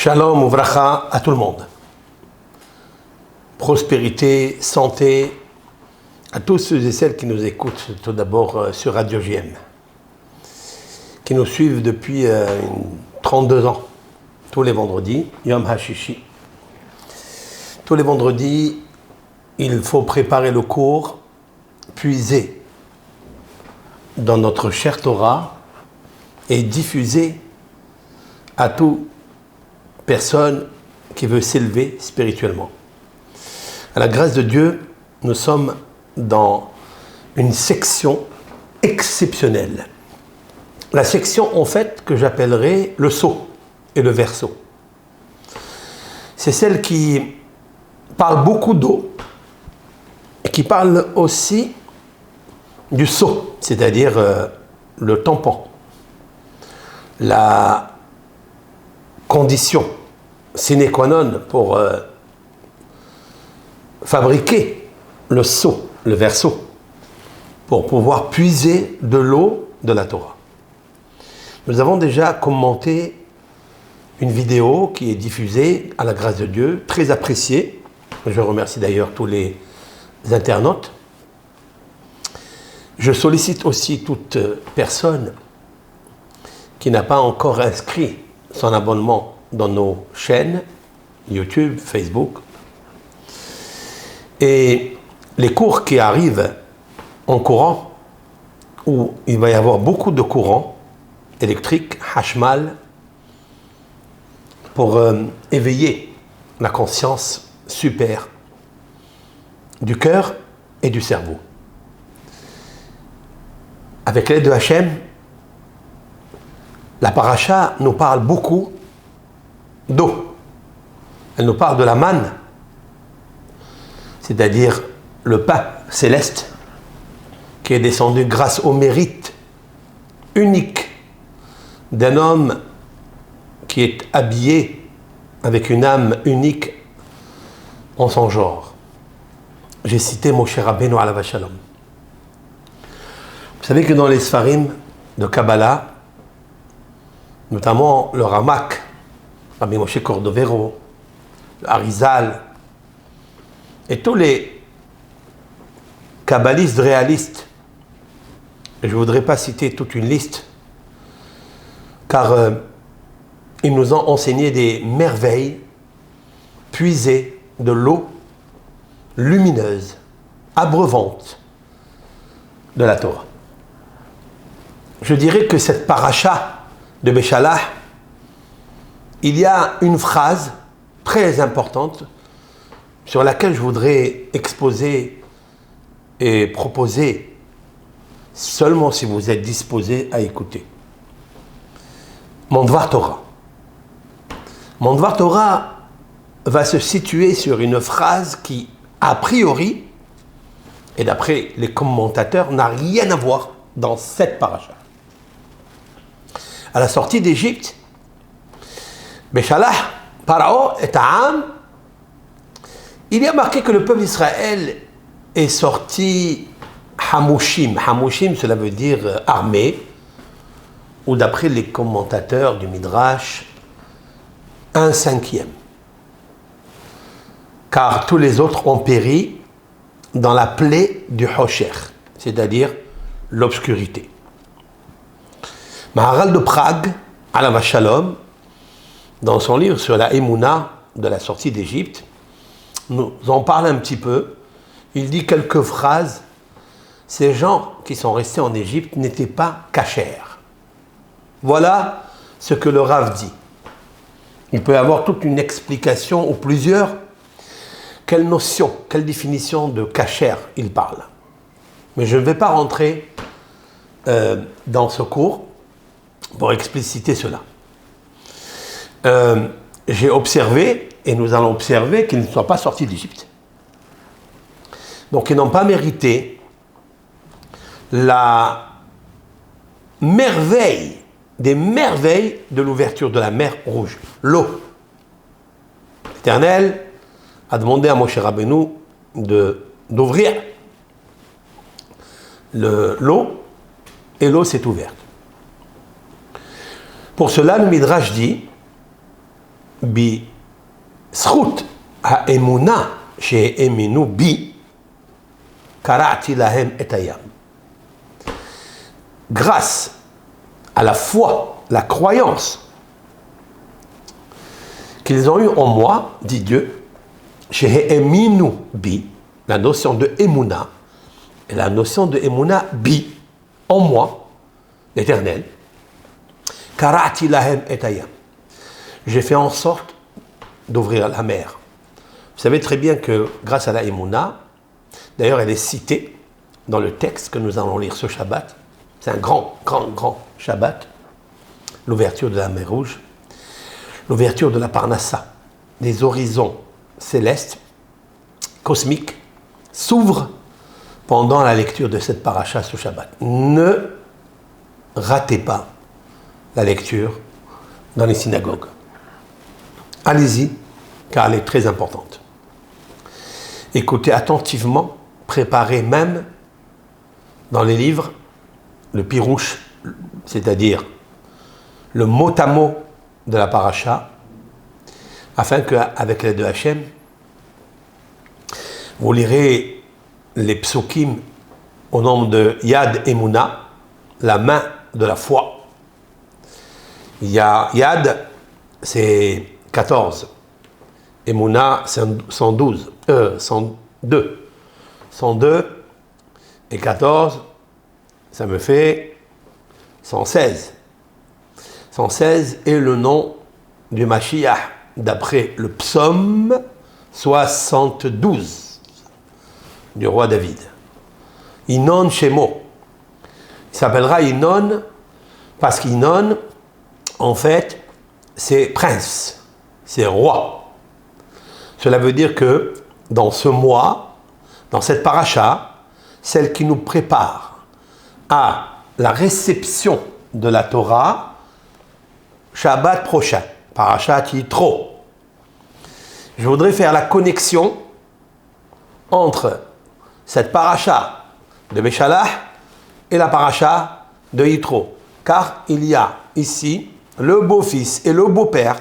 Shalom ou vracha à tout le monde. Prospérité, santé à tous ceux et celles qui nous écoutent tout d'abord sur Radio JM, qui nous suivent depuis 32 ans, tous les vendredis, Yom HaShishi. Tous les vendredis, il faut préparer le cours, puiser dans notre chère Torah et diffuser à toute personne qui veut s'élever spirituellement. À la grâce de Dieu, nous sommes dans une section exceptionnelle. La section, en fait, que j'appellerais le sceau et le verseau. C'est celle qui parle beaucoup d'eau et qui parle aussi du sceau, c'est-à-dire le tampon, la condition sine qua non pour fabriquer le sceau, le verseau, pour pouvoir puiser de l'eau de la Torah. Nous avons déjà commenté une vidéo qui est diffusée à la grâce de Dieu, très appréciée. Je remercie d'ailleurs tous les internautes. Je sollicite aussi toute personne qui n'a pas encore inscrit son abonnement dans nos chaînes YouTube, Facebook. Et les cours qui arrivent en courant, où il va y avoir beaucoup de courant électrique, hashmal, pour éveiller la conscience super du cœur et du cerveau. Avec l'aide de Hachem, la paracha nous parle beaucoup d'eau. Elle nous parle de la manne, c'est-à-dire le pain céleste qui est descendu grâce au mérite unique d'un homme qui est habillé avec une âme unique en son genre. J'ai cité Moshe Rabbeinu alav shalom. Vous savez que dans les Sfarim de Kabbalah, notamment le Ramak, Rabbi Moshe Cordovero, le Harizal, et tous les kabbalistes réalistes, et je ne voudrais pas citer toute une liste, car ils nous ont enseigné des merveilles puisées de l'eau lumineuse, abreuvante de la Torah. Je dirais que cette paracha de Béchalah, il y a une phrase très importante sur laquelle je voudrais exposer et proposer seulement si vous êtes disposé à écouter. Mon Dvar Torah. Mon Dvar Torah va se situer sur une phrase qui, a priori, et d'après les commentateurs, n'a rien à voir dans cette paracha. À la sortie d'Égypte, Béchalah, Parao et Ta'am, il y a marqué que le peuple d'Israël est sorti Hamouchim. Hamouchim, cela veut dire armé, ou d'après les commentateurs du Midrash, 1/5. Car tous les autres ont péri dans la plaie du Hosher, c'est-à-dire l'obscurité. Maharal de Prague, alav shalom, dans son livre sur la Emouna de la sortie d'Égypte, nous en parle un petit peu. Il dit quelques phrases. Ces gens qui sont restés en Égypte n'étaient pas cachers. Voilà ce que le Rav dit. Il peut y avoir toute une explication ou plusieurs. Quelle notion, quelle définition de cacher il parle. Mais je ne vais pas rentrer dans ce cours pour expliciter cela. J'ai observé, et nous allons observer, qu'ils ne soient pas sortis d'Égypte. Donc ils n'ont pas mérité la merveille, des merveilles de l'ouverture de la mer Rouge, l'eau. L'Éternel a demandé à Moshe Rabbeinu d'ouvrir l'eau, et l'eau s'est ouverte. Pour cela, le Midrash dit בזכות האמונה שהאמינו בי, קרעתי להם את הים. Grâce à la foi, la croyance qu'ils ont eu en moi, dit Dieu, שהאמינו בי, la notion de emuna, et la notion de emuna bi, en moi, l'éternel, קרעתי להם את הים. J'ai fait en sorte d'ouvrir la mer. Vous savez très bien que grâce à la emuna, d'ailleurs elle est citée dans le texte que nous allons lire ce Shabbat, c'est un grand Shabbat, l'ouverture de la mer Rouge, l'ouverture de la Parnassa, les horizons célestes, cosmiques, s'ouvrent pendant la lecture de cette paracha ce Shabbat. Ne ratez pas la lecture dans les synagogues. Allez-y, car elle est très importante. Écoutez attentivement, préparez même dans les livres le pirouche, c'est-à-dire le mot à mot de la paracha, afin qu'avec l'aide de Hachem, vous lirez les psukim au nom de Yad Emuna, la main de la foi. Yad, c'est 14. Emuna, c'est 102. 102 et 14, ça me fait 116. 116 est le nom du Mashiach, d'après le psaume 72 du roi David. Inon Shemo. Il s'appellera Inon parce qu'Inon, en fait, c'est prince, c'est roi. Cela veut dire que dans ce mois, dans cette paracha, celle qui nous prépare à la réception de la Torah, Shabbat prochain, parachat Yitro. Je voudrais faire la connexion entre cette paracha de Beshalach et la paracha de Yitro, car il y a ici le beau-fils et le beau-père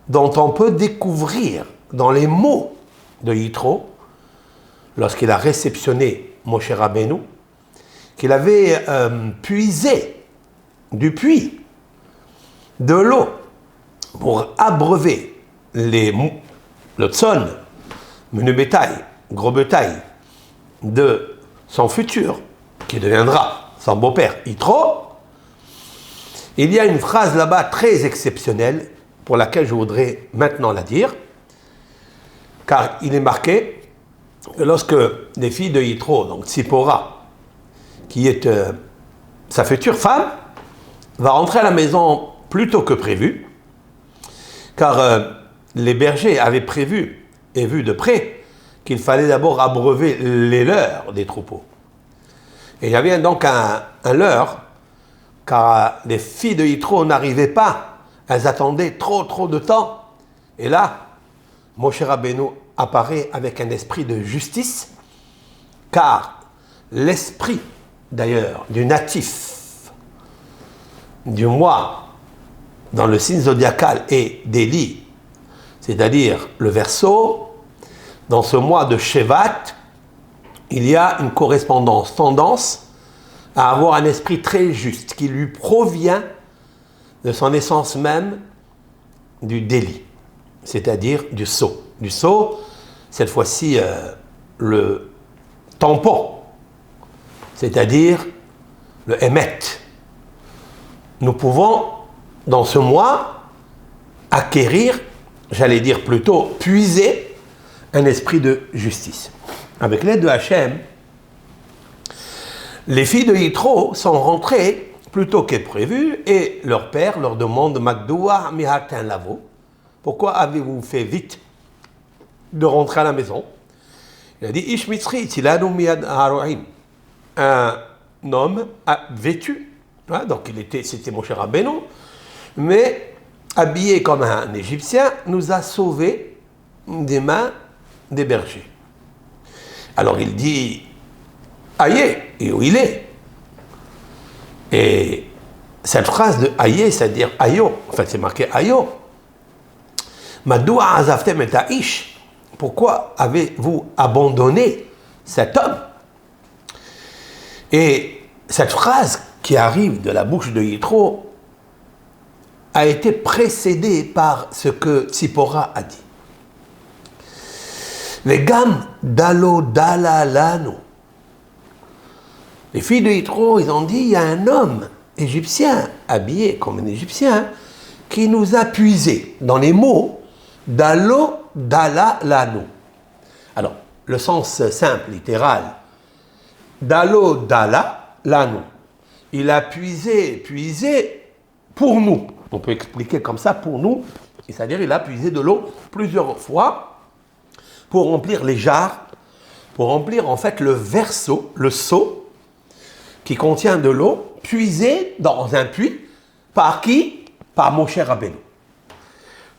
dont on peut découvrir dans les mots de Yitro, lorsqu'il a réceptionné Moshe Rabbeinu, qu'il avait puisé du puits de l'eau pour abreuver le tson, menu bétail, gros bétail, de son futur, qui deviendra son beau-père Yitro. Il y a une phrase là-bas très exceptionnelle pour laquelle je voudrais maintenant la dire, car il est marqué que lorsque les filles de Yitro, donc Tzipora, qui est sa future femme, va rentrer à la maison plus tôt que prévu, car les bergers avaient prévu et vu de près qu'il fallait d'abord abreuver les leurs des troupeaux. Et il y avait donc un leurre, car les filles de Yitro n'arrivaient pas, elles attendaient trop de temps. Et là, Moshe Rabbeinu apparaît avec un esprit de justice, car l'esprit d'ailleurs du natif du mois dans le signe zodiacal est d'Élie, c'est-à-dire le Verseau. Dans ce mois de Shevat, il y a une tendance à avoir un esprit très juste qui lui provient de son essence même du délit, c'est-à-dire du sceau. Du sceau, cette fois-ci le tampon, c'est-à-dire le émet. Nous pouvons, dans ce mois, acquérir, j'allais dire plutôt puiser, un esprit de justice. Avec l'aide de Hachem, les filles de Yitro sont rentrées plus tôt que prévu et leur père leur demande Magdoua mihatin lavo. Pourquoi avez-vous fait vite de rentrer à la maison? Il a dit Ish mitzri tilanu miyad haroim. Un homme vêtu, hein, donc c'était Moshe Rabbeinu, mais habillé comme un Égyptien, nous a sauvés des mains des bergers. Alors il dit Aïe, et où il est? Et cette phrase de Aïe, c'est-à-dire Ayo, en fait c'est marqué Ayo, Madoua azaftem et ha'ish, pourquoi avez-vous abandonné cet homme? Et cette phrase qui arrive de la bouche de Yitro a été précédée par ce que Tzipora a dit. Les gam dalo dalalano. Les filles de Yitro, ils ont dit, il y a un homme égyptien, habillé comme un égyptien, qui nous a puisé dans les mots dalo dalalano. Alors, le sens simple, littéral, dalo dalalano. Il a puisé pour nous. On peut expliquer comme ça, pour nous, c'est-à-dire il a puisé de l'eau plusieurs fois pour remplir les jarres, pour remplir en fait le verseau, le seau, qui contient de l'eau, puisée dans un puits, par qui? Par Moshe Rabbeinu.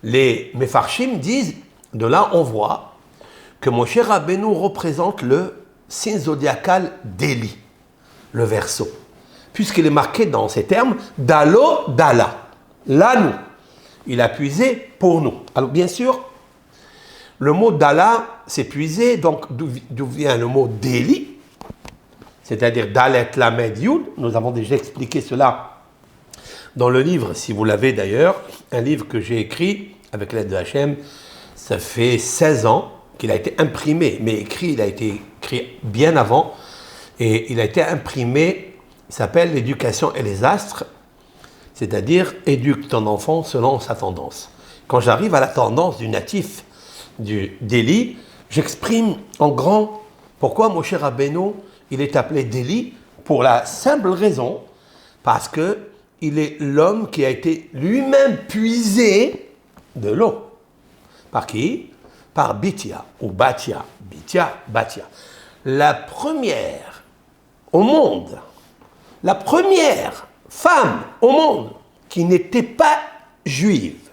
Les Mefarshim disent, de là on voit que Moshe Rabbeinu représente le signe zodiacal d'Élie, le verseau, puisqu'il est marqué dans ces termes, Dalo Dala, là nous, il a puisé pour nous. Alors bien sûr, le mot Dala, c'est puisé, donc d'où vient le mot Déli, c'est-à-dire Dalet Lamed Yud. Nous avons déjà expliqué cela dans le livre, si vous l'avez d'ailleurs, un livre que j'ai écrit avec l'aide de Hachem, ça fait 16 ans qu'il a été imprimé, mais écrit, il a été écrit bien avant, et il a été imprimé, il s'appelle L'éducation et les astres, c'est-à-dire éduque ton enfant selon sa tendance. Quand j'arrive à la tendance du natif d'Élie, j'exprime en grand pourquoi Moshe Rabbeinu il est appelé d'Élie, pour la simple raison parce que il est l'homme qui a été lui-même puisé de l'eau. Par qui? Par Bithia ou Bathia. Bithia, Bathia. La première au monde, la première femme au monde qui n'était pas juive,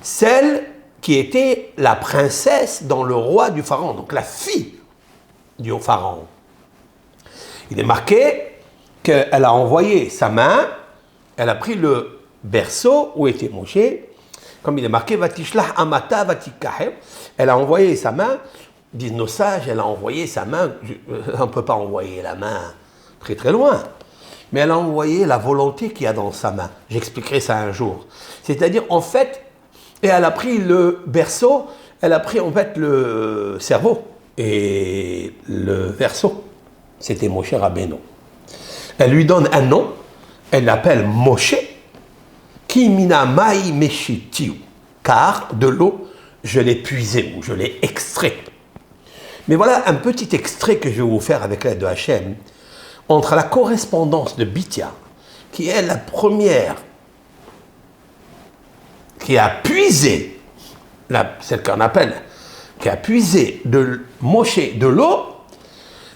celle qui était la princesse dans le roi du pharaon, donc la fille du pharaon. Il est marqué qu'elle a envoyé sa main, elle a pris le berceau où était Moshe, comme il est marqué, Vatishlah amata vatikaher, elle a envoyé sa main, disent nos sages, elle a envoyé sa main, on ne peut pas envoyer la main très très loin, mais elle a envoyé la volonté qu'il y a dans sa main. J'expliquerai ça un jour. C'est-à-dire, en fait, et elle a pris le berceau, elle a pris en fait le cerveau et le verseau. C'était Moshe Rabbeinu. Elle lui donne un nom, elle l'appelle Moshe, Ki mina mai meshitiu, car de l'eau, je l'ai puisé ou je l'ai extrait. Mais voilà un petit extrait que je vais vous faire avec l'aide de Hachem, entre la correspondance de Bithia, qui est la première qui a puisé, celle qu'on appelle, qui a puisé de Moshe de l'eau,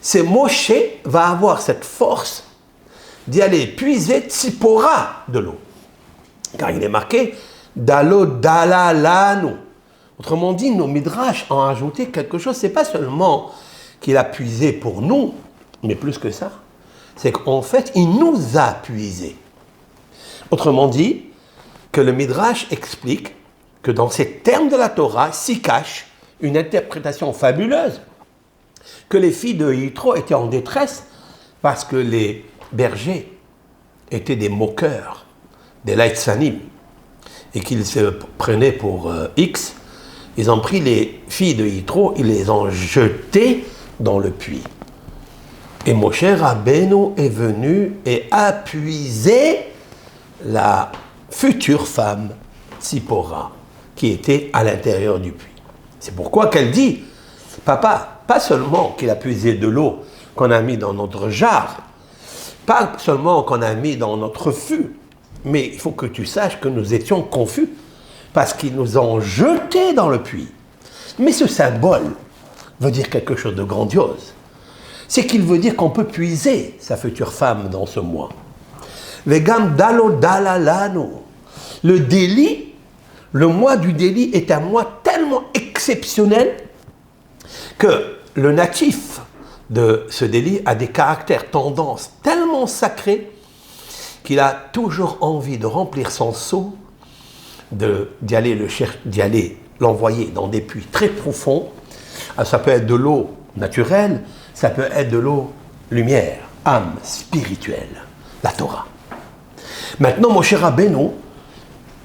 c'est Moshe va avoir cette force d'y aller puiser Tzipora de l'eau. Car il est marqué Dalo Dalalanu. Autrement dit, nos midrash ont ajouté quelque chose, c'est pas seulement qu'il a puisé pour nous, mais plus que ça. C'est qu'en fait, il nous a puisé. Autrement dit, que le midrash explique que dans ces termes de la Torah s'y cache une interprétation fabuleuse, que les filles de Yitro étaient en détresse parce que les bergers étaient des moqueurs, des laïtsanim, et qu'ils se prenaient pour X. Ils ont pris les filles de Yitro, ils les ont jetées dans le puits. Et Moshe Rabbeinu est venu et a puisé la future femme, Tzipora, qui était à l'intérieur du puits. C'est pourquoi qu'elle dit, papa, pas seulement qu'il a puisé de l'eau qu'on a mis dans notre jarre, pas seulement qu'on a mis dans notre fût, mais il faut que tu saches que nous étions confus, parce qu'ils nous ont jetés dans le puits. Mais ce symbole veut dire quelque chose de grandiose. C'est qu'il veut dire qu'on peut puiser sa future femme dans ce mois. Vegam dalo dalalano. Le délit, le mois du délit est un mois tellement exceptionnel que le natif de ce délit a des caractères, tendances tellement sacrés qu'il a toujours envie de remplir son seau d'y aller l'envoyer dans des puits très profonds. Ça peut être de l'eau naturelle, ça peut être de l'eau lumière, âme spirituelle, la Torah. Maintenant, mon cher Rabbeinu,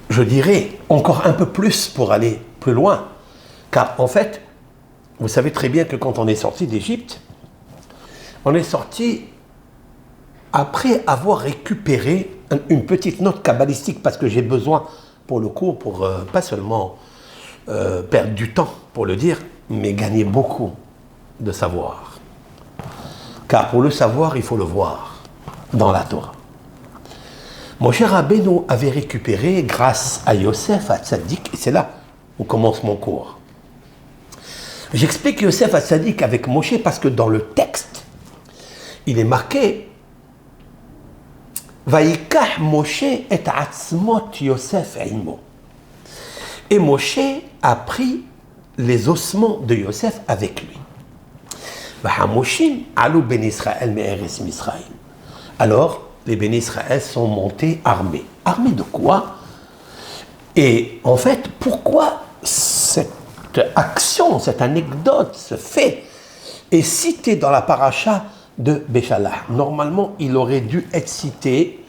je dirais encore un peu plus pour aller plus loin, car en fait, vous savez très bien que quand on est sorti d'Égypte, on est sorti après avoir récupéré une petite note kabbalistique, parce que j'ai besoin pour le cours, pour pas seulement perdre du temps pour le dire, mais gagner beaucoup de savoir. Car pour le savoir, il faut le voir dans la Torah. Mon cher Rabbeinu avait récupéré, grâce à Yosef HaTzadik, et c'est là où commence mon cours. J'explique Yosef HaTzadik avec Moshe parce que dans le texte, il est marqué Vayikach Moshe et atzmot Yosef imo. Et Moshe a pris les ossements de Yosef avec lui. Alors, les bénis Israël sont montés armés. Armés de quoi? Et en fait, pourquoi cette action, cette anecdote, ce fait est cité dans la paracha de Béchalah? Normalement, il aurait dû être cité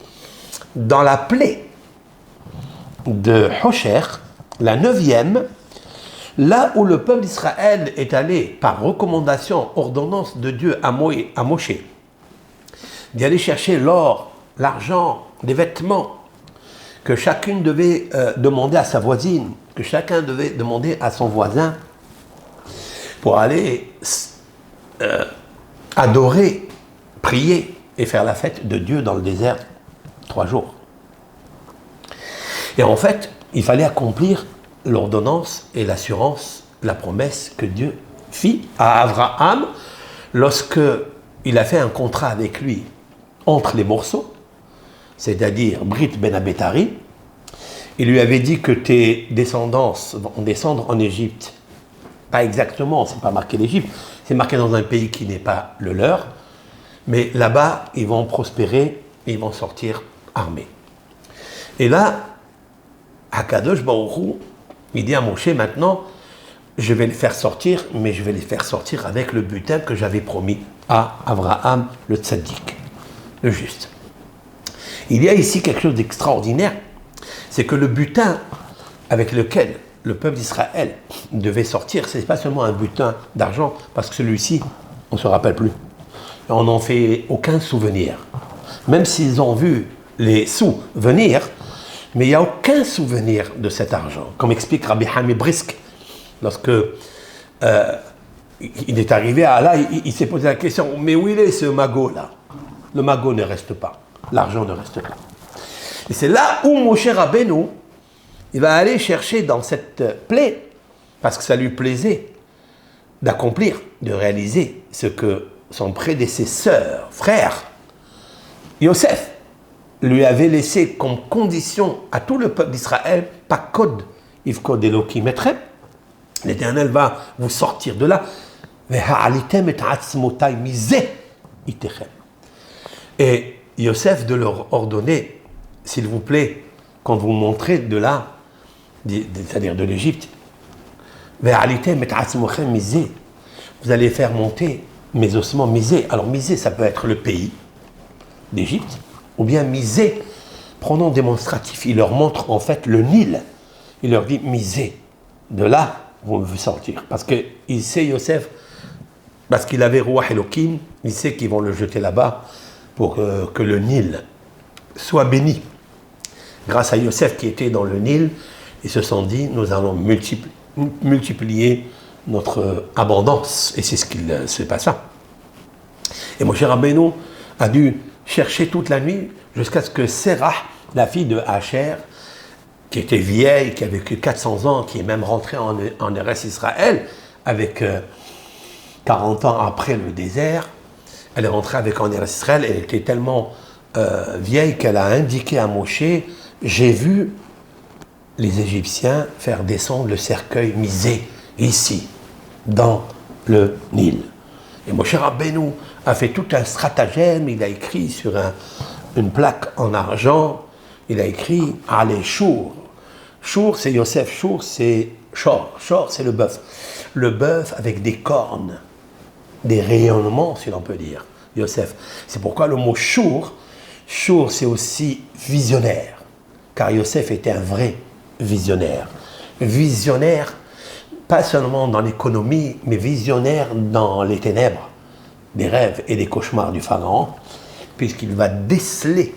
dans la plaie de Hosher, la 9e, là où le peuple d'Israël est allé, par recommandation, ordonnance de Dieu à Moshe, d'y aller chercher l'or, l'argent, des vêtements, que chacune devait demander à sa voisine, que chacun devait demander à son voisin, pour aller adorer, prier et faire la fête de Dieu dans le désert 3 jours. Et en fait, il fallait accomplir l'ordonnance et l'assurance, la promesse que Dieu fit à Abraham lorsque il a fait un contrat avec lui entre les morceaux, c'est-à-dire Brit Ben Abétari. Il lui avait dit que tes descendants vont descendre en Égypte. Pas exactement, c'est pas marqué l'Égypte, c'est marqué dans un pays qui n'est pas le leur, mais là-bas, ils vont prospérer et ils vont sortir armés. Et là, Akadosh Baruch Hu, il dit à Moshe, maintenant, je vais les faire sortir, mais je vais les faire sortir avec le butin que j'avais promis à Abraham, le tzaddik, le juste. Il y a ici quelque chose d'extraordinaire, c'est que le butin avec lequel le peuple d'Israël devait sortir, ce n'est pas seulement un butin d'argent, parce que celui-ci, on ne se rappelle plus. On n'en fait aucun souvenir. Même s'ils ont vu les sous venir, mais il n'y a aucun souvenir de cet argent. Comme explique Rabbi Hami Brisk, lorsque il est arrivé à là, il s'est posé la question, mais où il est ce magot là? Le magot ne reste pas, l'argent ne reste pas. Et c'est là où Moshe Rabbeinu, il va aller chercher dans cette plaie, parce que ça lui plaisait d'accomplir, de réaliser ce que son prédécesseur, frère, Yosef, lui avait laissé comme condition à tout le peuple d'Israël, pas code, Yvkod Elokim Etrem, l'Éternel va vous sortir de là, et Yosef de leur ordonner, s'il vous plaît, quand vous montrez de là, c'est-à-dire de l'Égypte, vous allez faire monter mes ossements misés. Alors misé, ça peut être le pays d'Égypte, ou bien misé, pronom démonstratif. Il leur montre en fait le Nil. Il leur dit misé. De là, vous me sortir. Parce qu'il sait, Yosef, parce qu'il avait Ruach Elokim, il sait qu'ils vont le jeter là-bas pour que le Nil soit béni. Grâce à Yosef qui était dans le Nil, ils se sont dit, nous allons multiplier notre abondance. Et c'est ce qu'il se passe là. Et Moshe Rabbeinu a dû chercher toute la nuit jusqu'à ce que Serah, la fille de Hacher, qui était vieille, qui a vécu 400 ans, qui est même rentrée en Eretz Israël avec 40 ans après le désert, elle est rentrée avec en Eretz Israël, elle était tellement vieille qu'elle a indiqué à Moshe, j'ai vu les Égyptiens faire descendre le cercueil misé ici, dans le Nil. Et Moshe Rabbeinu a fait tout un stratagème, il a écrit sur une plaque en argent, il a écrit « Aléchour ». Chour, c'est Yosef. Chour, c'est Shor. Shor, c'est le bœuf. Le bœuf avec des cornes, des rayonnements, si l'on peut dire. Yosef. C'est pourquoi le mot Chour, Chour, c'est aussi visionnaire. Car Yosef était un vrai visionnaire. Visionnaire, pas seulement dans l'économie, mais visionnaire dans les ténèbres, des rêves et des cauchemars du pharaon, puisqu'il va déceler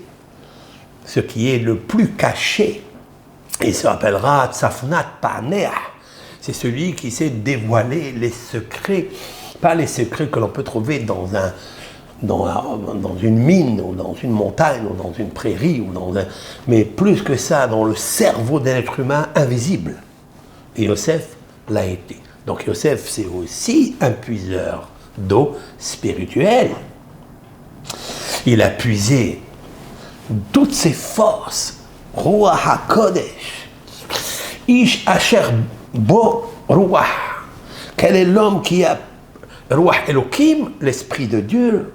ce qui est le plus caché. Il s'appellera Tzafnat Paneah. C'est celui qui sait dévoiler les secrets, pas les secrets que l'on peut trouver dans une mine, ou dans une montagne, ou dans une prairie, mais plus que ça, dans le cerveau d'un être humain invisible. Et Yosef l'a été. Donc Yosef, c'est aussi un puiseur d'eau spirituelle. Il a puisé toutes ses forces. Ruach HaKodesh. Ish Asher Bo Ruach. Quel est l'homme qui a Ruach Elohim, l'Esprit de Dieu?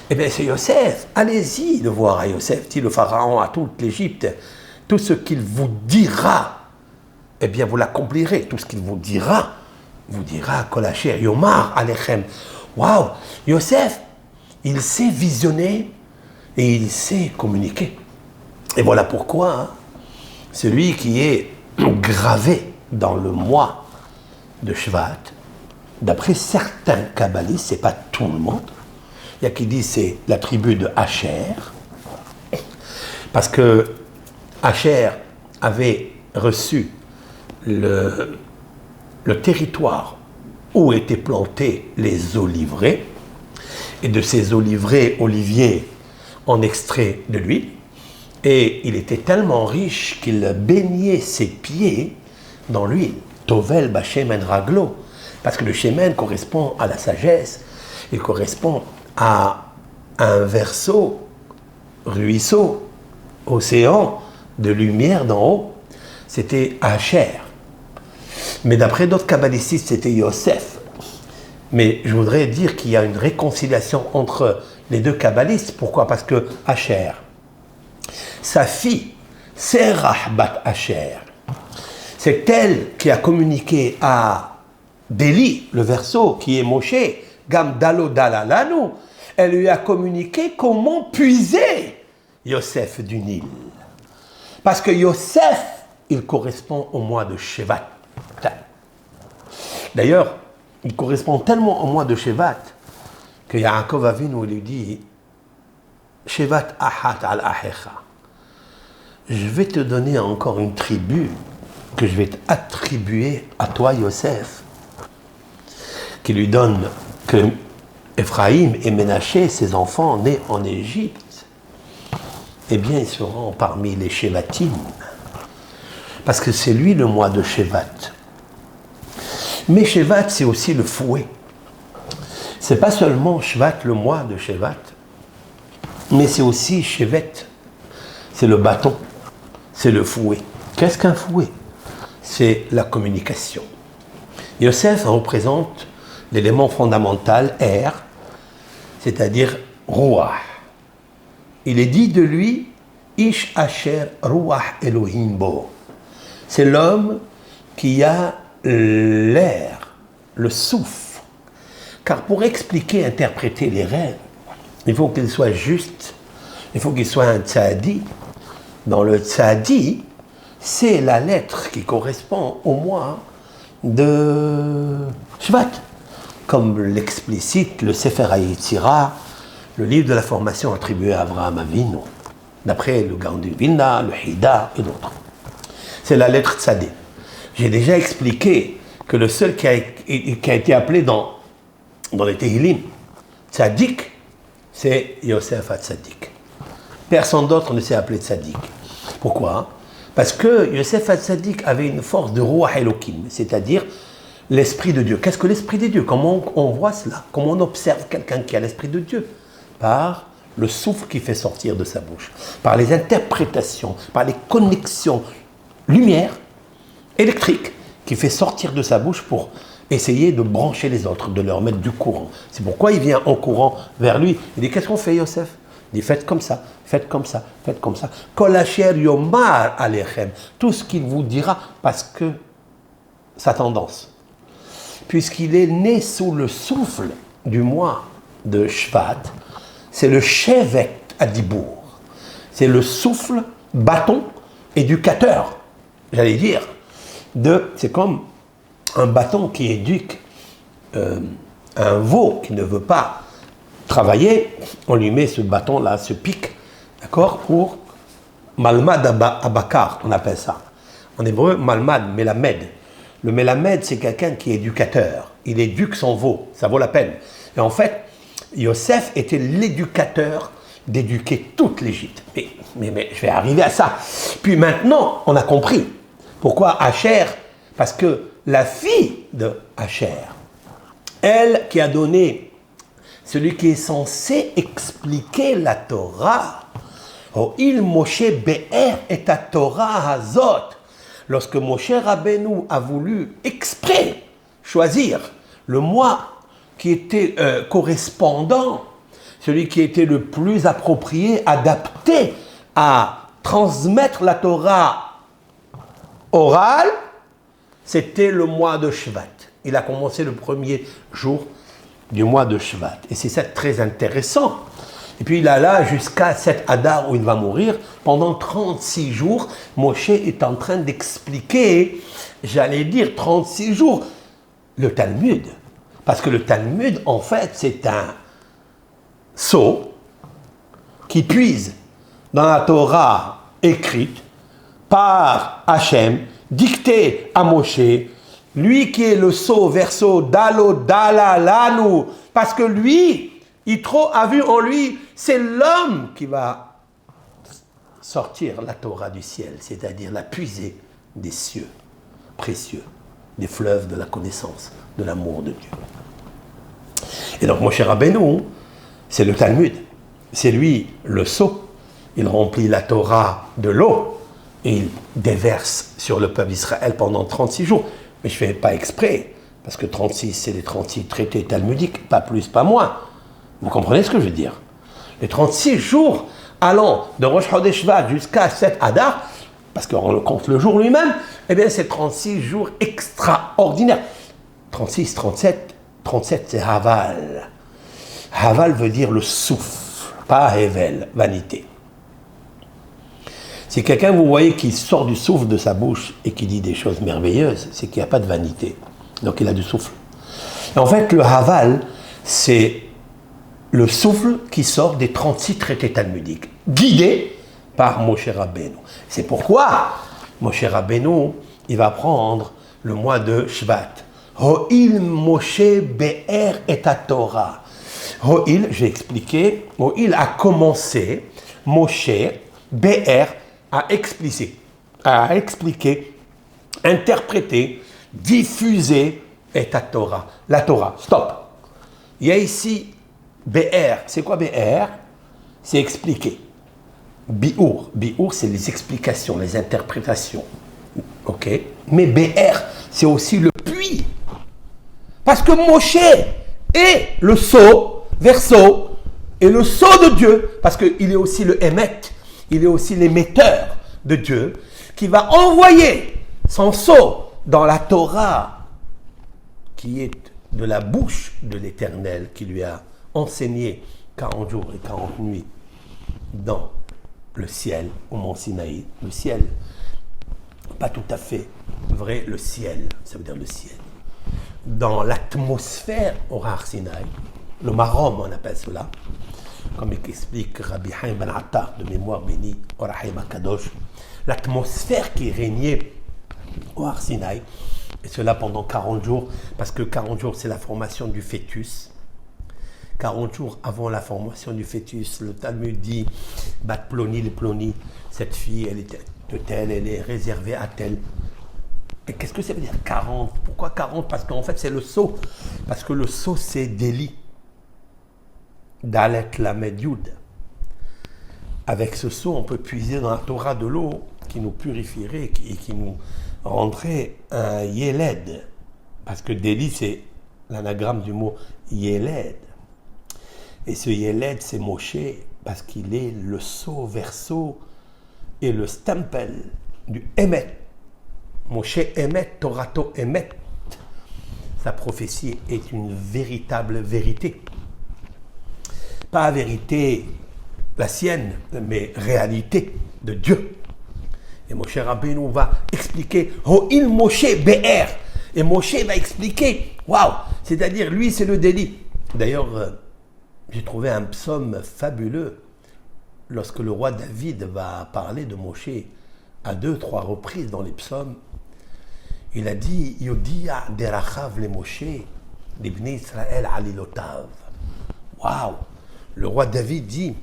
Eh bien, c'est Yosef. Allez-y le voir à Yosef, dit le Pharaon à toute l'Égypte. Tout ce qu'il vous dira, eh bien, vous l'accomplirez. Tout ce qu'il vous dira Kolacher Yomar Alechem. Waouh! Yosef, il sait visionner et il sait communiquer. Et voilà pourquoi celui qui est gravé dans le mois de Shvat, d'après certains kabbalistes, c'est pas tout le monde. Il y a qui dit c'est la tribu de Asher, parce que Asher avait reçu le territoire où étaient plantés les oliviers, et de ces oliviers on extrait de l'huile, et il était tellement riche qu'il baignait ses pieds dans l'huile. Tovel Bashemen Raglo, parce que le Shemen correspond à la sagesse, il correspond à un ruisseau, océan de lumière d'en haut. C'était Asher. Mais d'après d'autres kabbalistes, c'était Yosef. Mais je voudrais dire qu'il y a une réconciliation entre les deux kabbalistes. Pourquoi? Parce que Asher, sa fille, Serah bat Asher, c'est elle qui a communiqué à Déli, le verseau qui est Moshe, Gam Dalo Dalalanu. Elle lui a communiqué comment puiser Yosef du Nil. Parce que Yosef, il correspond au mois de Shevat. D'ailleurs, il correspond tellement au mois de Shevat que Yaakov Avinu lui dit Shevat ahat al ahecha. Je vais te donner encore une tribu que je vais t'attribuer à toi, Yosef, qui lui donne que Ephraïm et Ménaché, ses enfants nés en Égypte, eh bien, ils seront parmi les Shevatim. Parce que c'est lui le mois de Shevat. Mais Shevat, c'est aussi le fouet. C'est pas seulement Shevat, le mois de Shevat, mais c'est aussi Shevet. C'est le bâton, c'est le fouet. Qu'est-ce qu'un fouet? C'est la communication. Yosef représente l'élément fondamental, c'est-à-dire Ruach. Il est dit de lui, Ish Asher Ruach Elohim Bo. C'est l'homme qui a l'air, le souffle. Car pour expliquer, interpréter les rêves, il faut qu'il soit juste, il faut qu'il soit un tzadi. Dans le tzadi, c'est la lettre qui correspond au mois de Shvat. Comme l'explicite le Sefer HaYetzira, le livre de la formation attribué à Avraham Avinu, d'après le Gaon de Vilna, le Hida et d'autres. C'est la lettre Tzadé. J'ai déjà expliqué que le seul qui a été appelé dans les Tehillim, Tzadik, c'est Yosef HaTzadik. Personne d'autre ne s'est appelé Tzadik. Pourquoi? Parce que Yosef HaTzadik avait une force de Ruach Elohim, c'est-à-dire l'Esprit de Dieu. Qu'est-ce que l'Esprit de Dieu? Comment on voit cela? Comment on observe quelqu'un qui a l'Esprit de Dieu? Par le souffle qui fait sortir de sa bouche, par les interprétations, par les connexions lumière, électrique, qui fait sortir de sa bouche pour essayer de brancher les autres, de leur mettre du courant. C'est pourquoi il vient en courant vers lui. Il dit, qu'est-ce qu'on fait, Yosef? Il dit faites comme ça, faites comme ça, faites comme ça. Kol asher yomar alechem. Tout ce qu'il vous dira, parce que sa tendance. Puisqu'il est né sous le souffle du mois de Shvat, c'est le Shevet Adibour. C'est le souffle, bâton, éducateur, j'allais dire. C'est comme un bâton qui éduque un veau qui ne veut pas travailler, on lui met ce bâton-là, ce pic, d'accord, pour Malmad Abakar, on appelle ça. En hébreu, Malmad, Melamed. Le Melamed, c'est quelqu'un qui est éducateur. Il éduque son veau, ça vaut la peine. Et en fait, Yosef était l'éducateur d'éduquer toute l'Égypte. Mais je vais arriver à ça. Puis maintenant, on a compris pourquoi Asher, parce que la fille de Asher, elle qui a donné celui qui est censé expliquer la Torah, oh, il Moshe Be'er et ta Torah Hazot, lorsque Moshe Rabbeinu a voulu exprès choisir le mois qui était correspondant, celui qui était le plus approprié, adapté à transmettre la Torah orale, c'était le mois de Shvat. Il a commencé le premier jour du mois de Shvat. Et c'est ça très intéressant. Et puis il a là jusqu'à cet Adar où il va mourir. Pendant 36 jours, Moshe est en train d'expliquer, j'allais dire 36 jours, le Talmud. Parce que le Talmud, en fait, c'est un sceau qui puise dans la Torah écrite par Hachem, dictée à Moshe, lui qui est le sceau, verso, dalo, dala, lanu, parce que lui, Yitro a vu en lui, c'est l'homme qui va sortir la Torah du ciel, c'est-à-dire la puiser des cieux précieux, des fleuves de la connaissance, de l'amour de Dieu. Et donc Moshe Rabbeinu, c'est le Talmud, c'est lui le sceau, il remplit la Torah de l'eau et il déverse sur le peuple d'Israël pendant 36 jours. Mais je ne fais pas exprès, parce que 36, c'est les 36 traités talmudiques, pas plus, pas moins. Vous comprenez ce que je veux dire? Les 36 jours allant de Rosh Chodesh Shvat jusqu'à 7 Adar, parce qu'on le compte le jour lui-même, eh bien c'est 36 jours extraordinaires. 36, 37, 37 c'est Haval. Haval veut dire le souffle, pas Hevel, vanité. Si quelqu'un, vous voyez, qui sort du souffle de sa bouche et qui dit des choses merveilleuses, c'est qu'il n'y a pas de vanité. Donc il a du souffle. Et en fait, le Haval, c'est le souffle qui sort des 36 traités talmudiques, guidé par Moshe Rabbeinu. C'est pourquoi Moshe Rabbeinu, il va prendre le mois de Shvat. Ho'il Moshe Be'er et ta Torah. Ho'il, j'ai expliqué, Ho'il a commencé, Moshe Be'er à expliquer, interpréter, diffuser et ta Torah. La Torah, stop. Il y a ici Be'er. C'est quoi Be'er? C'est expliquer. Bi'ur. Bi'ur, c'est les explications, les interprétations. Ok? Mais Be'er, c'est aussi le puits. Parce que Moshe est le sceau, verso, et le sceau de Dieu, parce qu'il est aussi le émet, il est aussi l'émetteur de Dieu, qui va envoyer son sceau dans la Torah, qui est de la bouche de l'Éternel, qui lui a enseigné 40 jours et 40 nuits dans le ciel, au mont Sinaï. Le ciel, pas tout à fait vrai, le ciel, ça veut dire le ciel. Dans l'atmosphère au Har Sinaï, le Marom, on appelle cela, comme explique Rabbi Haim Ben Attar, de mémoire bénie, au Rahim HaKadosh, l'atmosphère qui régnait au Har Sinaï, et cela pendant 40 jours, parce que 40 jours, c'est la formation du fœtus. 40 jours avant la formation du fœtus, le Talmud dit, Bat Ploni, le Ploni, cette fille, elle est de telle, elle est réservée à telle. Et qu'est-ce que ça veut dire 40? Pourquoi 40? Parce qu'en fait, c'est le sceau. Parce que le sceau, c'est Déli. Dalet Lamed Yud. Avec ce sceau, on peut puiser dans la Torah de l'eau qui nous purifierait et qui nous rendrait un Yeled. Parce que Déli, c'est l'anagramme du mot Yeled. Et ce Yeled, c'est Moshe. parce qu'il est le sceau verso et le stempel du Emet. Moshe Emet, Torato Emet. Sa prophétie est une véritable vérité. Pas vérité la sienne, mais réalité de Dieu. Et Moshe Rabbeinu va expliquer Ho'il Moshe Be'er. Et Moshe va expliquer, waouh, c'est-à-dire lui c'est le délit. D'ailleurs, j'ai trouvé un psaume fabuleux lorsque le roi David va parler de Moshe à 2-3 reprises dans les psaumes. Il a dit Yodia derachav le Moshe, l'ibné Israël alilotav. Waouh! Le roi David dit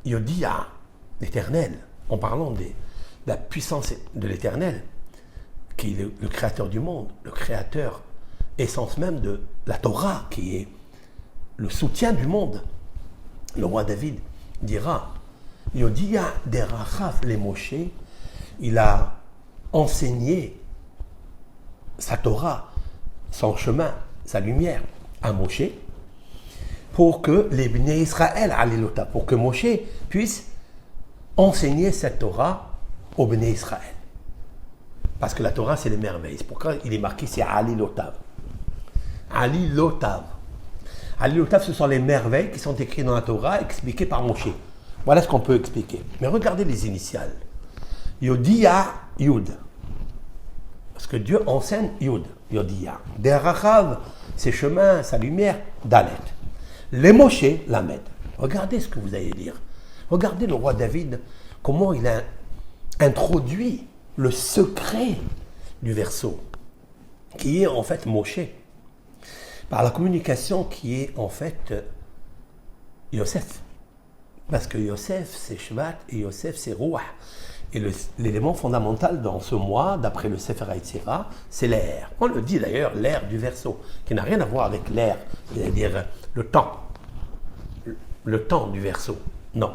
Yodia, l'Éternel, en parlant de la puissance de l'Éternel, qui est le créateur du monde, le créateur, essence même de la Torah, qui est le soutien du monde. Le roi David dira Yodia derachav le Moshe, il a enseigné sa Torah, son chemin, sa lumière à Moshe, pour que les Bnei Israël, alilota, pour que Moshe puisse enseigner cette Torah aux Bnei Israël. Parce que la Torah, c'est les merveilles. C'est pourquoi il est marqué, c'est alilotav. Alilotav. Alilotav, ce sont les merveilles qui sont écrites dans la Torah, expliquées par Moshe. Voilà ce qu'on peut expliquer. Mais regardez les initiales. Yodia, Yud. Parce que Dieu enseigne Yud, Yodia. Derachav, ses chemins, sa lumière, Dalet. Les Moshe, Lamed. Regardez ce que vous allez lire. Regardez le roi David, comment il a introduit le secret du verseau, qui est en fait Moshe, par la communication qui est en fait Yosef. Parce que Yosef, c'est Shvat et Yosef, c'est Ruach. Et l'élément fondamental dans ce mois, d'après le Sefer HaYetzirah, c'est l'air. On le dit d'ailleurs, l'air du verseau, qui n'a rien à voir avec l'air, c'est-à-dire le temps. Le temps du verseau. Non.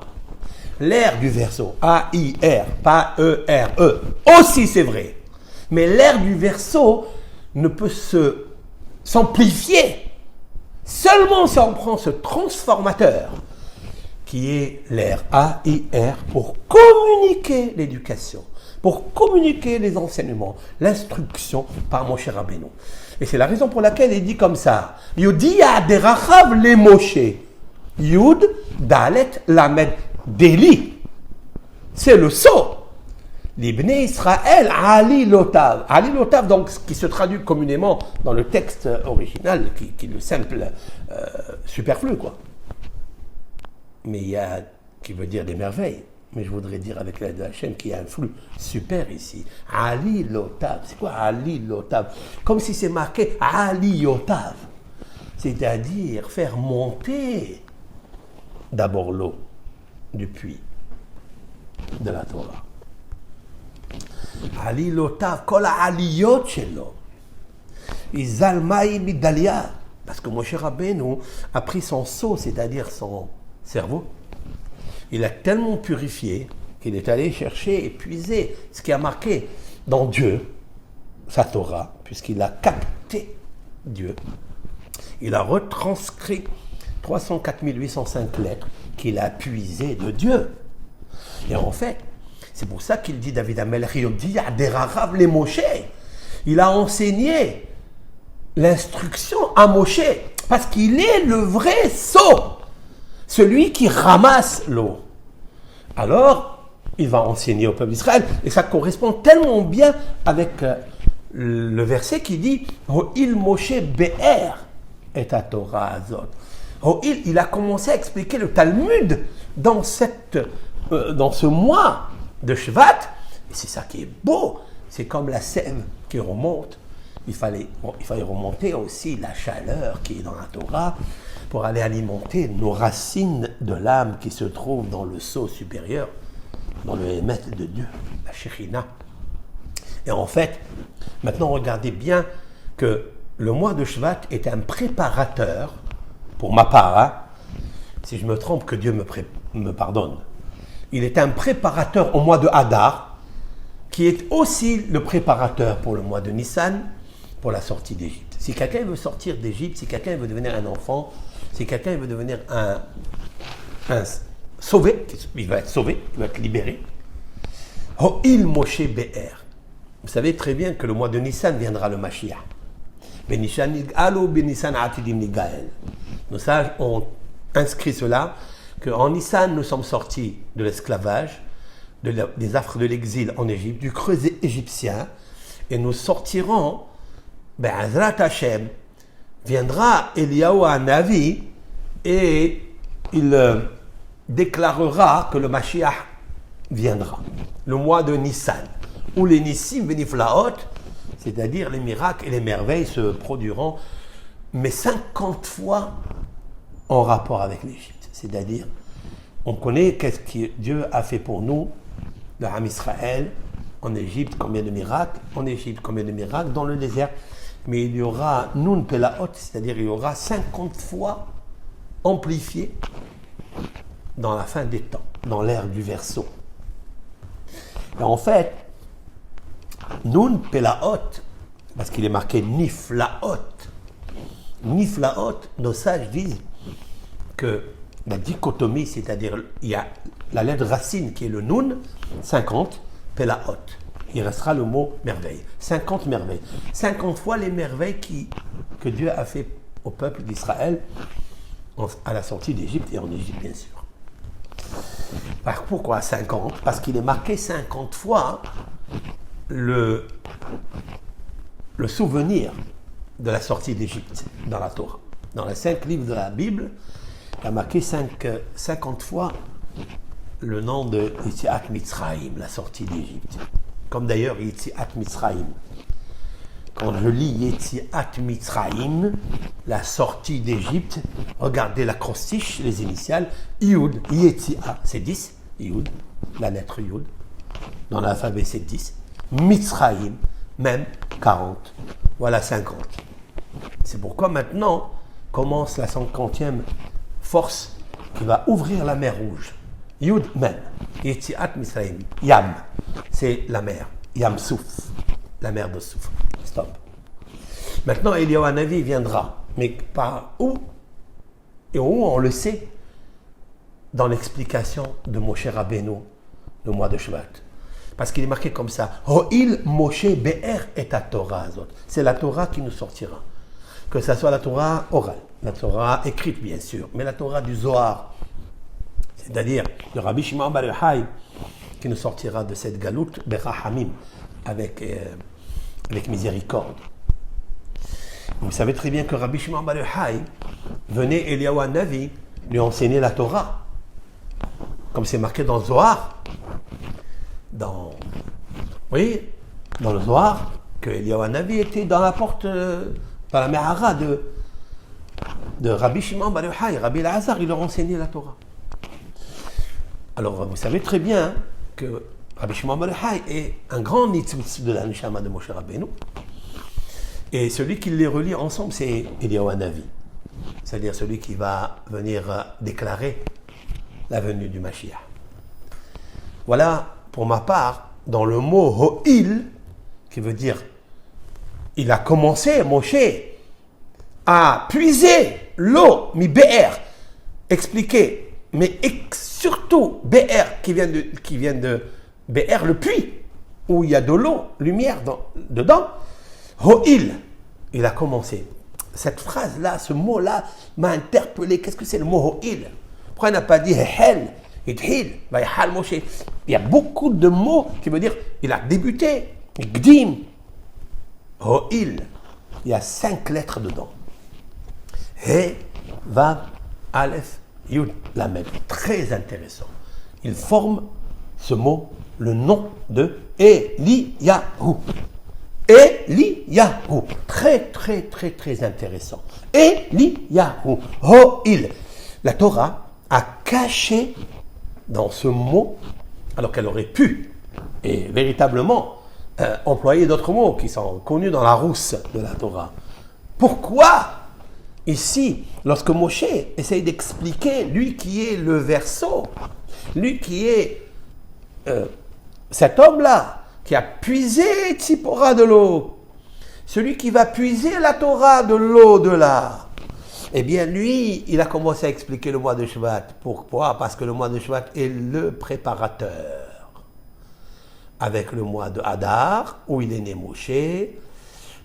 L'air du verseau, A-I-R, pas E-R-E. Aussi, c'est vrai. Mais l'air du verseau ne peut s'amplifier seulement si on prend ce transformateur qui est l'air A-I-R, pour communiquer l'éducation, pour communiquer les enseignements, l'instruction par Moshe Rabbeinu. Et c'est la raison pour laquelle il dit comme ça, Yodia derachav le Moshe, Yud, Dalet, Lamed, Deli. C'est le sceau. L'Ibné Israël, Ali Lotav. Ali Lotav, donc, qui se traduit communément dans le texte original, qui est le simple superflu, quoi. Mais il y a, qui veut dire des merveilles, mais je voudrais dire avec l'aide de Hachem qu'il y a un flux super ici. Ali Lotav, c'est quoi Ali Lotav? Comme si c'est marqué Ali Yotav, c'est-à-dire faire monter d'abord l'eau du puits de la Torah. Ali Lotav, kol aliyot shelo, izal maï midalia, parce que Moshe Rabbeinu a pris son seau, c'est-à-dire son cerveau, il a tellement purifié qu'il est allé chercher et puiser ce qui a marqué dans Dieu, sa Torah, puisqu'il a capté Dieu. Il a retranscrit 304 805 lettres qu'il a puisées de Dieu. Et en fait, c'est pour ça qu'il dit, David HaMelech, il dit, Derachav le Moshe. Il a enseigné l'instruction à Moshe, parce qu'il est le vrai sceau. Celui qui ramasse l'eau. Alors, il va enseigner au peuple d'Israël. Et ça correspond tellement bien avec le verset qui dit Ho'il Moshe Be'er et à Torah Azot. Ho'il, il a commencé à expliquer le Talmud dans ce mois de Shvat. Et c'est ça qui est beau. C'est comme la sève qui remonte. Il fallait remonter aussi la chaleur qui est dans la Torah, pour aller alimenter nos racines de l'âme qui se trouvent dans le sceau supérieur, dans le Hémet de Dieu, la Shekhinah. Et en fait, maintenant regardez bien que le mois de Shvat est un préparateur, pour ma part, hein, si je me trompe, que Dieu me pardonne. Il est un préparateur au mois de Hadar, qui est aussi le préparateur pour le mois de Nissan, pour la sortie d'Égypte. Si quelqu'un veut sortir d'Égypte, si quelqu'un veut devenir un enfant, si quelqu'un veut devenir sauvé, il va être sauvé, il va être libéré. Ho'il Moshe Be'er. Vous savez très bien que le mois de Nissan viendra le Mashiach. Nos sages ont inscrit cela, qu'en Nissan, nous sommes sortis de l'esclavage, des affres de l'exil en Égypte, du creuset égyptien, et nous sortirons, Azrat Hashem, viendra Eliyahu Hanavi, et il déclarera que le Mashiach viendra. Le mois de Nissan, où les Nissim Veniflaot, c'est-à-dire les miracles et les merveilles se produiront, mais 50 fois en rapport avec l'Égypte. C'est-à-dire, on connaît qu'est-ce que Dieu a fait pour nous, le Ham Israël, en Égypte, combien de miracles, en Égypte, combien de miracles, dans le désert. Mais il y aura Nun Pelaot, c'est-à-dire il y aura 50 fois amplifié dans la fin des temps, dans l'ère du Verseau. Et en fait, Nun Pelaot, parce qu'il est marqué Niflaot. Niflaot, nos sages disent que la dichotomie, c'est-à-dire il y a la lettre racine qui est le Nun, 50, Pelaot. Il restera le mot merveille. 50 merveilles. 50 fois les merveilles que Dieu a fait au peuple d'Israël à la sortie d'Égypte et en Égypte, bien sûr. Alors, pourquoi 50 ? Parce qu'il est marqué 50 fois le souvenir de la sortie d'Égypte dans la Torah. Dans les 5 livres de la Bible, il y a marqué 50 fois le nom de Yetziat Mitzrayim, la sortie d'Égypte. Comme d'ailleurs Yetziat Mitzrayim. Quand je lis Yetziat Mitzrayim, la sortie d'Égypte, regardez l'acrostiche, les initiales, Yud, Yetzia, c'est 10, Yud, la lettre Yud. Dans l'alphabet, c'est 10. Mitzrayim, même 40. Voilà 50. C'est pourquoi maintenant commence la 50e force qui va ouvrir la mer Rouge. Yud même, Yetziat Mitzrayim, Yam, c'est la mer, Yam Souf, la mer de Souf. Stop. Maintenant, Eliyahu Hanavi viendra, mais par où? Et où on le sait? Dans l'explication de Moshe Rabbeinu, le mois de Shvat. Parce qu'il est marqué comme ça, Ho'il Moshe Be'er et à Torah azot. C'est la Torah qui nous sortira. Que ce soit la Torah orale, la Torah écrite bien sûr, mais la Torah du Zohar, c'est-à-dire le Rabbi Shimon Bar Yochai, qui nous sortira de cette galoute, Berahamim, avec miséricorde. Vous savez très bien que Rabbi Shimon Bar Yochai venait Eliyahu Hanavi lui enseigner la Torah, comme c'est marqué dans le Zohar, dans le Zohar, que Eliyahu Hanavi était dans la porte, dans la Mehara de Rabbi Shimon Bar Yochai. Rabbi Elazar, il leur enseignait la Torah. Alors, vous savez très bien que Rabbi Shimon Bar Yochai est un grand nitzutz de la Neshama de Moshe Rabbeinu. Et celui qui les relie ensemble, c'est Eliyahu Hanavi. C'est-à-dire celui qui va venir déclarer la venue du Mashiach. Voilà, pour ma part, dans le mot Ho'il, qui veut dire, il a commencé, Moshe, à puiser l'eau, mi Be'er, expliquer, mais surtout Be'er, qui vient de Be'er, le puits, où il y a de l'eau, lumière dedans. Ho'il, il a commencé. Cette phrase-là, ce mot-là, m'a interpellé. Qu'est-ce que c'est le mot Ho'il? Pourquoi il n'a pas dit Hel, Idhil, Vayhal Moshe? Il y a beaucoup de mots qui veulent dire il a débuté. Gdim, Ho'il. Il y a 5 lettres dedans. He, Vav, Aleph, Yud, Lamed. Très intéressant. Il forme ce mot, le nom de Eliyahu. Eliyahu. Très, très, très, très intéressant. Eliyahu. Ho'il. La Torah a caché dans ce mot, alors qu'elle aurait pu, et véritablement, employer d'autres mots qui sont connus dans la rousse de la Torah. Pourquoi ici, lorsque Moshe essaye d'expliquer, lui qui est le verseau, lui qui est cet homme-là, qui a puisé Tzipora de l'eau, celui qui va puiser la Torah de l'au-delà, Eh bien, lui, il a commencé à expliquer le mois de Shvat. Pourquoi? Parce que le mois de Shvat est le préparateur. Avec le mois de Hadar, où il est né Moshe,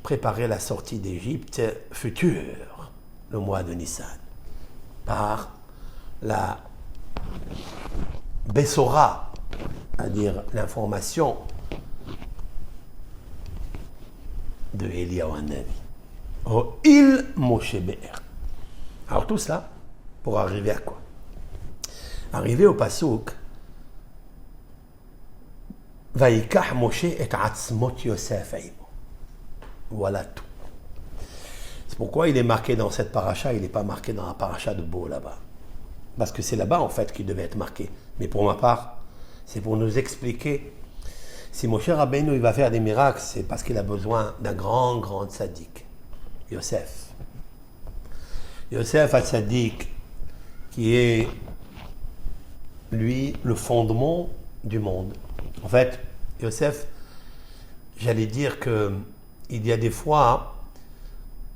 préparer la sortie d'Égypte future, le mois de Nissan, par la Bessora, c'est-à-dire l'information de Eliyahu Hanavi. Oh, il Moshe Be'er. Alors tout ça, pour arriver à quoi? Arriver au Passouk, Vayikach Moshe et Atzmot Yosef Aimo. Voilà tout. C'est pourquoi il est marqué dans cette paracha, il n'est pas marqué dans la paracha de Bo là-bas. Parce que c'est là-bas en fait qu'il devait être marqué. Mais pour ma part, c'est pour nous expliquer, si Moshe Rabbeinu il va faire des miracles, c'est parce qu'il a besoin d'un grand tzaddik, Yosef. Yosef al-Tzaddik, qui est, lui, le fondement du monde. En fait, Yosef, j'allais dire qu'il y a des fois,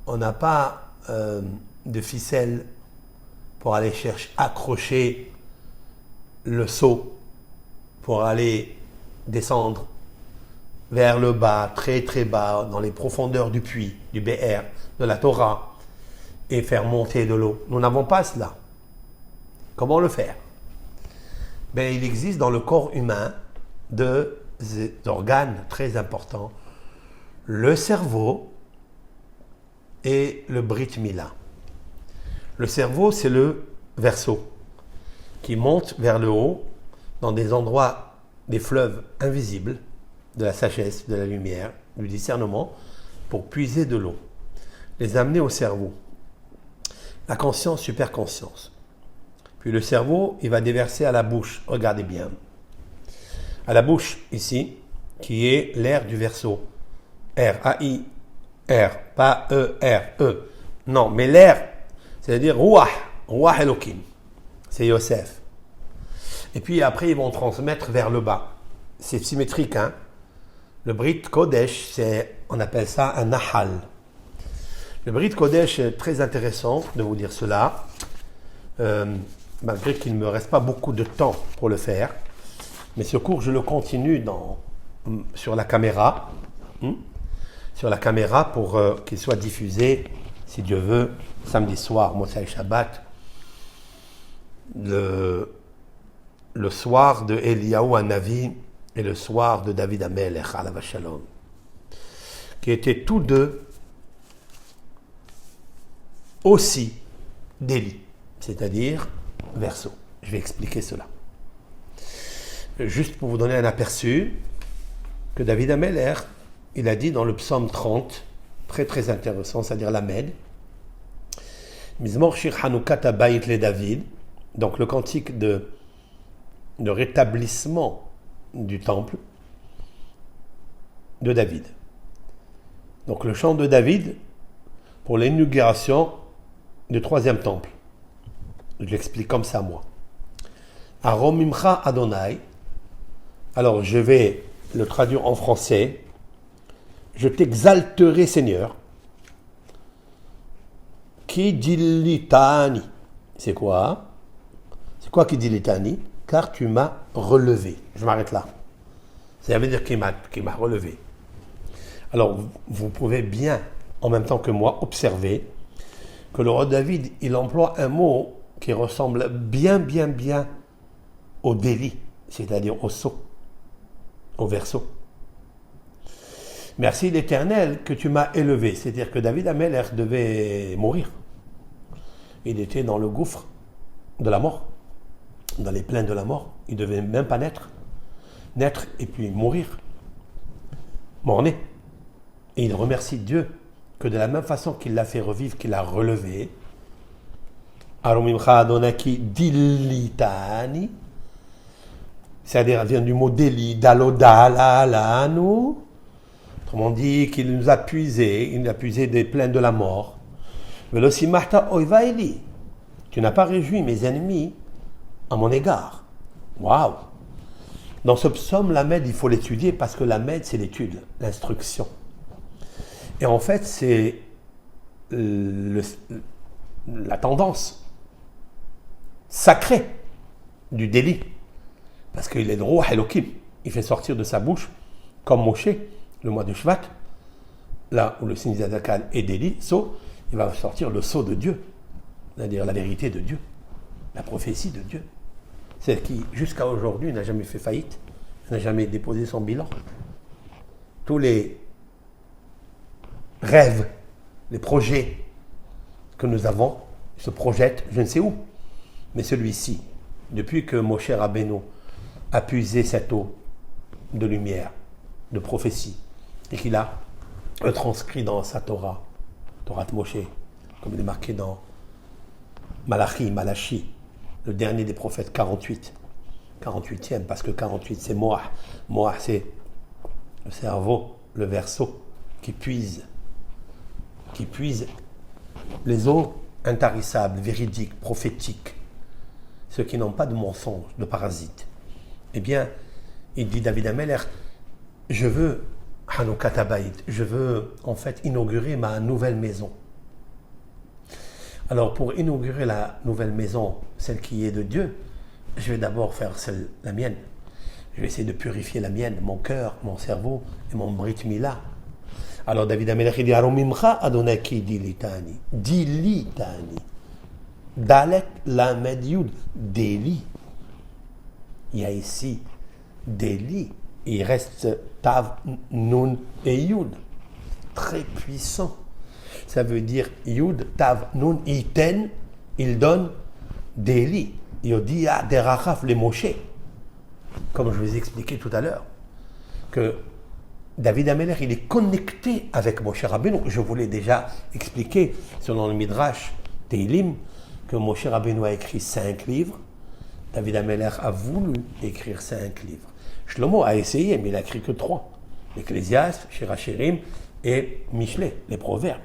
on n'a pas de ficelle pour aller chercher, accrocher le seau, pour aller descendre vers le bas, très bas, dans les profondeurs du puits, du BR, de la Torah, et faire monter de l'eau. Nous n'avons pas cela. Comment le faire? Ben, il existe dans le corps humain deux organes très importants, le cerveau et le Brit Mila. Le cerveau, c'est le verso qui monte vers le haut dans des endroits, des fleuves invisibles, de la sagesse, de la lumière, du discernement, pour puiser de l'eau, les amener au cerveau. La conscience, superconscience. Puis le cerveau, il va déverser à la bouche. Regardez bien. À la bouche, ici, qui est l'air du verso. R, A-I, R, pas E, R, E. Non, mais l'air, c'est-à-dire Ruach, Ruach Elohim. C'est Yosef. Et puis après, ils vont transmettre vers le bas. C'est symétrique, hein. Le Brit Kodesh, on appelle ça un Nahal. Le Brit Kodesh est très intéressant de vous dire cela, malgré qu'il ne me reste pas beaucoup de temps pour le faire. Mais ce cours, je le continue sur la caméra. Sur la caméra pour qu'il soit diffusé, si Dieu veut, samedi soir, Motsai Shabbat, le soir de Eliyahu Hanavi et le soir de David Amelech, alav shalom, qui étaient tous deux aussi d'Élie, c'est-à-dire verso. Je vais expliquer cela. Juste pour vous donner un aperçu, que David Amelech, il a dit dans le psaume 30, très intéressant, c'est-à-dire l'Amed, Mizmor Shir Hanukat Habayit le David, donc le cantique de rétablissement du temple de David. Donc le chant de David pour l'inauguration du troisième temple. Je l'explique comme ça, moi. Aromimcha Adonai. Alors je vais le traduire en français. Je t'exalterai, Seigneur. Qui dilitani. C'est quoi? C'est quoi qui dilitani? Car tu m'as relevé. Je m'arrête là. Ça veut dire qu'il m'a relevé. Alors, vous pouvez bien, en même temps que moi, observer que le roi David, il emploie un mot qui ressemble bien au délit, c'est-à-dire au sceau, au verso. Merci l'Éternel que tu m'as élevé. C'est-à-dire que David Amelech devait mourir. Il était dans le gouffre de la mort, dans les plaines de la mort. Il ne devait même pas naître et puis mourir, mort-né. Et il remercie Dieu que de la même façon qu'il l'a fait revivre, qu'il l'a relevé. Aromimcha Adonaki dilitani, c'est-à-dire vient du mot délit, dalodalanu. Autrement dit, qu'il nous a puisé, il nous a puisé des plaines de la mort. Velosimachta oivaeli, tu n'as pas réjoui mes ennemis à mon égard. Waouh! Dans ce psaume, l'Amed, il faut l'étudier parce que l'Amed, c'est l'étude, l'instruction. Et en fait, c'est la tendance sacrée du délit. Parce qu'il est le roi Elohim. Il fait sortir de sa bouche, comme Moshe, le mois de Shvat, là où le signe Zadakan est délit, sceau, il va sortir le sceau de Dieu, c'est-à-dire la vérité de Dieu, la prophétie de Dieu. Celle qui, jusqu'à aujourd'hui, n'a jamais fait faillite, n'a jamais déposé son bilan. Tous les rêves, les projets que nous avons se projettent, je ne sais où. Mais celui-ci, depuis que Moshe Rabbeinu a puisé cette eau de lumière, de prophétie, et qu'il a transcrit dans sa Torah, Torah de Moshe, comme il est marqué dans Malachi, le dernier des prophètes, 48. 48e, parce que 48 c'est Moah. Moah c'est le cerveau, le verseau, qui puise les eaux intarissables, véridiques, prophétiques, ceux qui n'ont pas de mensonges, de parasites. Eh bien, il dit David Ameller, je veux Hanoukat Habayit, je veux en fait inaugurer ma nouvelle maison. Alors pour inaugurer la nouvelle maison, celle qui est de Dieu, je vais d'abord faire la mienne. Je vais essayer de purifier la mienne, mon cœur, mon cerveau et mon Brit Mila. Alors David Ameller dit Aromimcha Adonaki dilitani. Dilitani. Dalet Lamed Yud. Deli. Il y a ici Deli. Il reste Tav, Nun et Yud. Très puissant. Ça veut dire Yud, Tav, Nun, Iten. Il donne Deli. Yodia derachaf les Moshe. Comme je vous ai expliqué tout à l'heure, que David Ameller, il est connecté avec Moshe Rabbeinu. Je vous l'ai déjà expliqué selon le Midrash Teilim, que Moshe Rabbeinu a écrit 5 livres. David Ameller a voulu écrire 5 livres. Shlomo a essayé, mais il n'a écrit que 3. L'Ecclésiaste, Shirachirim et Michelet, les Proverbes.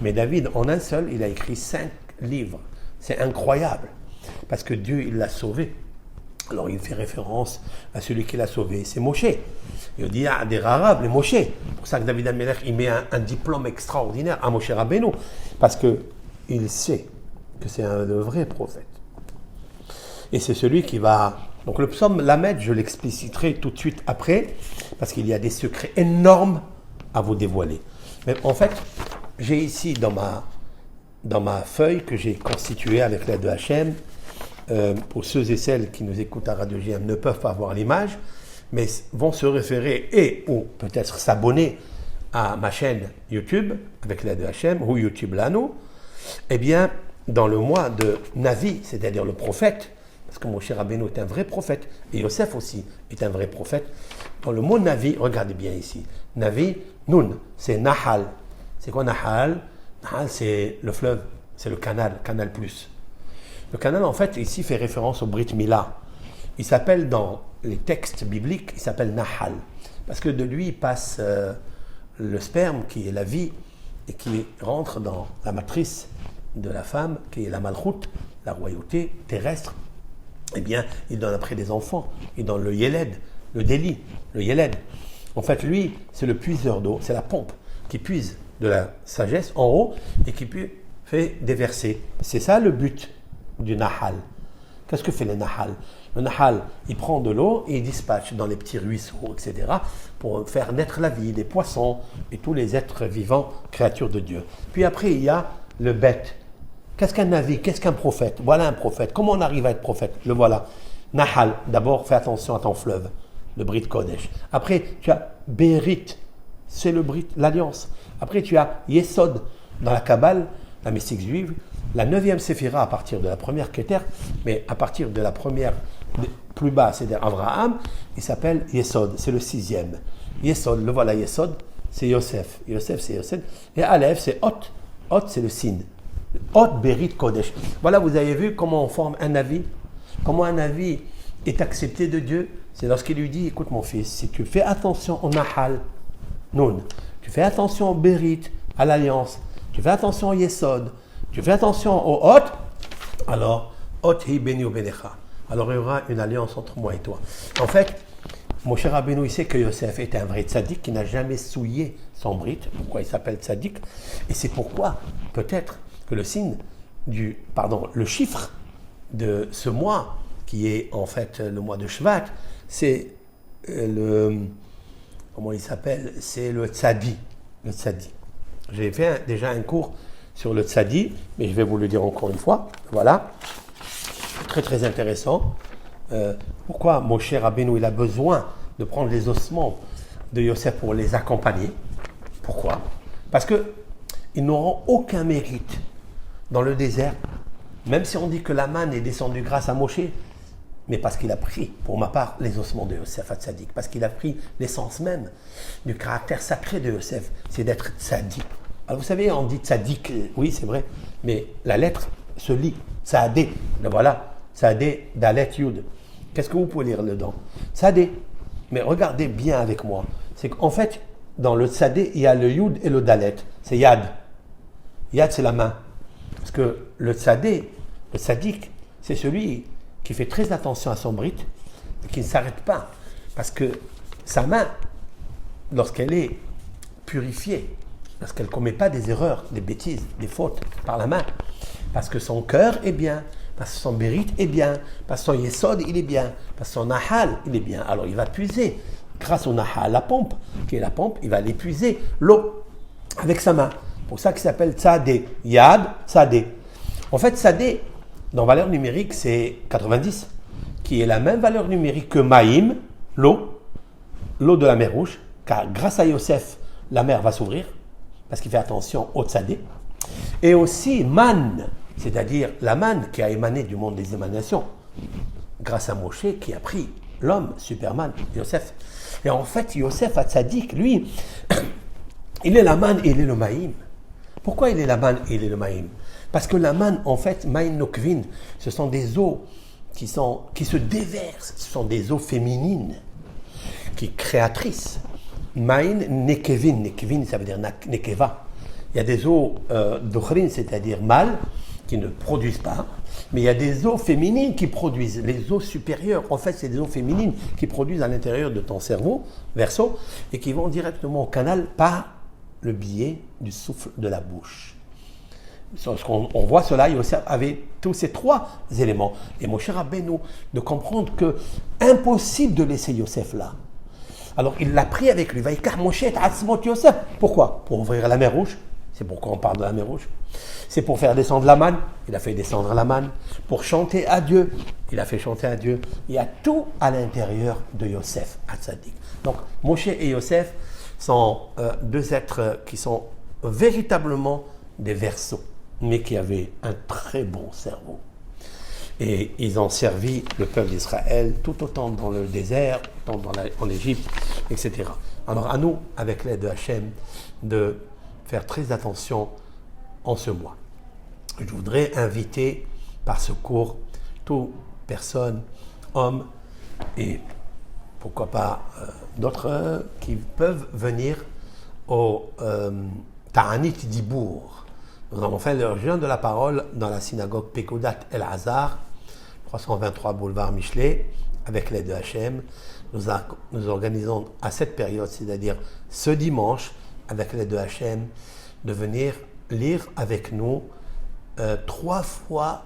Mais David, en un seul, il a écrit 5 livres. C'est incroyable, parce que Dieu, il l'a sauvé. Alors il fait référence à celui qui l'a sauvé, c'est Moshe. Il dit à des Rarab, les Moshe. C'est pour ça que David Ameller, il met un diplôme extraordinaire à Moshe Rabbeinu, parce qu'il sait que c'est un vrai prophète. Et c'est celui qui va... Donc le psaume Lamed, je l'expliciterai tout de suite après, parce qu'il y a des secrets énormes à vous dévoiler. Mais en fait, j'ai ici dans ma feuille que j'ai constituée avec l'aide de Hachem, pour ceux et celles qui nous écoutent à Radio JM ne peuvent pas voir l'image, mais vont se référer ou peut-être s'abonner à ma chaîne YouTube avec l'aide de Hachem ou YouTube Lano. Eh bien, dans le mois de Navi, c'est-à-dire le prophète, parce que Moshe Rabbeinu est un vrai prophète, et Yosef aussi est un vrai prophète, dans le mot Navi, regardez bien ici, Navi, Nun, c'est Nahal. C'est quoi Nahal? Nahal, c'est le fleuve, c'est le canal plus. Le canal, en fait, ici, fait référence au Brit Mila. Il s'appelle, dans les textes bibliques, il s'appelle Nahal. Parce que de lui passe le sperme, qui est la vie, et qui rentre dans la matrice de la femme, qui est la Malchut, la royauté terrestre. Eh bien, il donne après des enfants. Il donne le Yeled, le Déli, le Yeled. En fait, lui, c'est le puiseur d'eau, c'est la pompe qui puise de la sagesse en haut et qui fait déverser. C'est ça le but du Nahal. Qu'est-ce que fait le Nahal? Le Nahal, il prend de l'eau et il dispatche dans les petits ruisseaux, etc., pour faire naître la vie, les poissons et tous les êtres vivants, créatures de Dieu. Puis après, il y a le bête. Qu'est-ce qu'un Navi? Qu'est-ce qu'un prophète? Voilà un prophète. Comment on arrive à être prophète? Le voilà. Nahal, d'abord, fais attention à ton fleuve, le Brit Kodesh. Après, tu as Bérit, c'est le Brit, l'Alliance. Après, tu as Yesod, dans la Kabbale, la mystique juive, la 9e séphira à partir de la première Keter, mais à partir de la première plus bas, c'est-à-dire Abraham, il s'appelle Yesod, c'est le 6e. Yesod, le voilà Yesod, c'est Yosef. Yosef, c'est Yosef. Et Aleph, c'est Hot. Hot, c'est le signe. Hot Berit Kodesh. Voilà, vous avez vu comment on forme un avis. Comment un avis est accepté de Dieu. C'est lorsqu'il lui dit, écoute mon fils, si tu fais attention au Nahal, Nun, tu fais attention au Berit, à l'Alliance, tu fais attention au Yesod, tu fais attention au Hot, alors Hot hi beni u benecha. Alors il y aura une alliance entre moi et toi. En fait, Moshe Rabbeinu, il sait que Yosef est un vrai tzaddik qui n'a jamais souillé son Brit. Pourquoi il s'appelle tzaddik? Et c'est pourquoi, peut-être, que le signe le chiffre de ce mois, qui est en fait le mois de Shvat, c'est comment il s'appelle? C'est le Tzadi. Le Tzadi. J'ai fait déjà un cours sur le Tzadi, mais je vais vous le dire encore une fois. Voilà. Très très intéressant. Pourquoi Moshe Rabbeinu il a besoin de prendre les ossements de Yosef pour les accompagner? Pourquoi? Parce qu'ils n'auront aucun mérite dans le désert, même si on dit que la manne est descendue grâce à Moshe, mais parce qu'il a pris, pour ma part, les ossements de Yosef à Tzadik, parce qu'il a pris l'essence même du caractère sacré de Yosef, c'est d'être Tzadik. Alors vous savez, on dit Tzadik, oui c'est vrai, mais la lettre se lit, Tzadé, voilà, Tzadé, Dalet, Yud. Qu'est-ce que vous pouvez lire dedans? Tzadé. Mais regardez bien avec moi, c'est qu'en fait, dans le Tzadé, il y a le Yud et le Dalet, c'est Yad. Yad, c'est la main. Parce que le Tzadé, le Tzadik, c'est celui qui fait très attention à son brite et qui ne s'arrête pas. Parce que sa main, lorsqu'elle est purifiée, lorsqu'elle ne commet pas des erreurs, des bêtises, des fautes par la main, parce que son cœur est bien, parce que son mérite est bien, parce que son yesod il est bien, parce que son nahal il est bien. Alors il va puiser, grâce au nahal, la pompe, qui est la pompe, il va aller puiser l'eau avec sa main. C'est pour ça qu'il s'appelle Tzadé. Yad, Tzadé. En fait, Tzadé, dans valeur numérique, c'est 90, qui est la même valeur numérique que Maïm, l'eau de la mer Rouge, car grâce à Yosef, la mer va s'ouvrir, parce qu'il fait attention au Tzadé. Et aussi Man, c'est-à-dire la manne qui a émané du monde des émanations, grâce à Moshe qui a pris l'homme, Superman, Yosef. Et en fait, Yosef Hatzadik, lui, il est la manne et il est le Maïm. Pourquoi il est la manne et il est le Maïm? Parce que la manne, en fait, Maïm Nokvin, ce sont des eaux qui se déversent, ce sont des eaux féminines, qui créatrices. Maïm Nekevin, Nekevin ça veut dire Nekeva. Il y a des eaux d'Ochrin, c'est-à-dire mâles, qui ne produisent pas, mais il y a des eaux féminines qui produisent. Les eaux supérieures, en fait, c'est des eaux féminines qui produisent à l'intérieur de ton cerveau, verso, et qui vont directement au canal par le biais du souffle de la bouche. On voit cela, Yosef avait tous ces trois éléments. Et Moshe Rabbeinu, de comprendre que impossible de laisser Yosef là. Alors il l'a pris avec lui. Vaikar Moshe et Atzmot Yosef. Pourquoi? Pour ouvrir la mer Rouge. C'est pourquoi on parle de la mer Rouge. C'est pour faire descendre la manne. Il a fait descendre la manne. Pour chanter à Dieu. Il a fait chanter à Dieu. Il y a tout à l'intérieur de Yosef, Hatzadik. Donc Moshe et Yosef sont deux êtres qui sont véritablement des verseaux, mais qui avaient un très bon cerveau. Et ils ont servi le peuple d'Israël tout autant dans le désert, autant en Égypte, etc. Alors à nous, avec l'aide de Hachem, de faire très attention en ce mois. Je voudrais inviter par ce cours toute personne, hommes et pourquoi pas d'autres qui peuvent venir au Ta'anit Dibour. Nous avons fait le jeûne de la parole dans la synagogue Pekoudat El Hazar, 323 boulevard Michelet, avec l'aide de Hachem. Nous organisons à cette période, c'est-à-dire ce dimanche, avec l'aide de Hachem, de venir lire avec nous 3 fois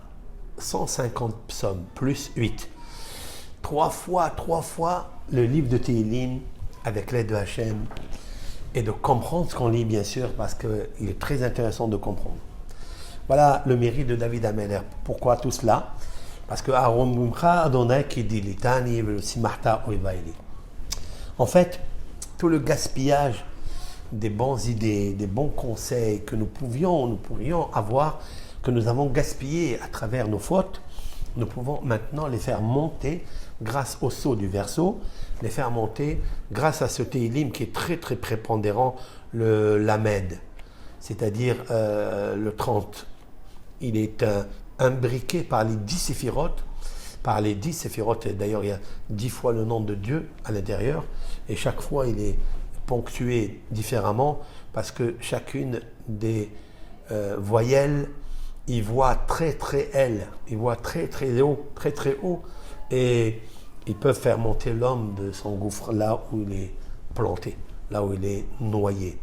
150 psaumes, plus 8. 3 fois le livre de Tehillim, avec l'aide de Hachem, et de comprendre ce qu'on lit, bien sûr, parce qu'il est très intéressant de comprendre. Voilà le mérite de David Ameller. Pourquoi tout cela? Parce que Aaron Mumcha Adonai qui dit Litani Simachta Oivaili. En fait, tout le gaspillage des bonnes idées, des bons conseils que nous pourrions avoir, que nous avons gaspillés à travers nos fautes, nous pouvons maintenant les faire monter grâce au saut du verseau, les faire monter grâce à ce Tehillim qui est très très prépondérant, le Lamed, c'est-à-dire le 30. Il est imbriqué par les 10 séphirotes, et d'ailleurs il y a 10 fois le nom de Dieu à l'intérieur, et chaque fois il est ponctué différemment, parce que chacune des voyelles, il voit très très haut, et ils peuvent faire monter l'homme de son gouffre là où il est planté, là où il est noyé.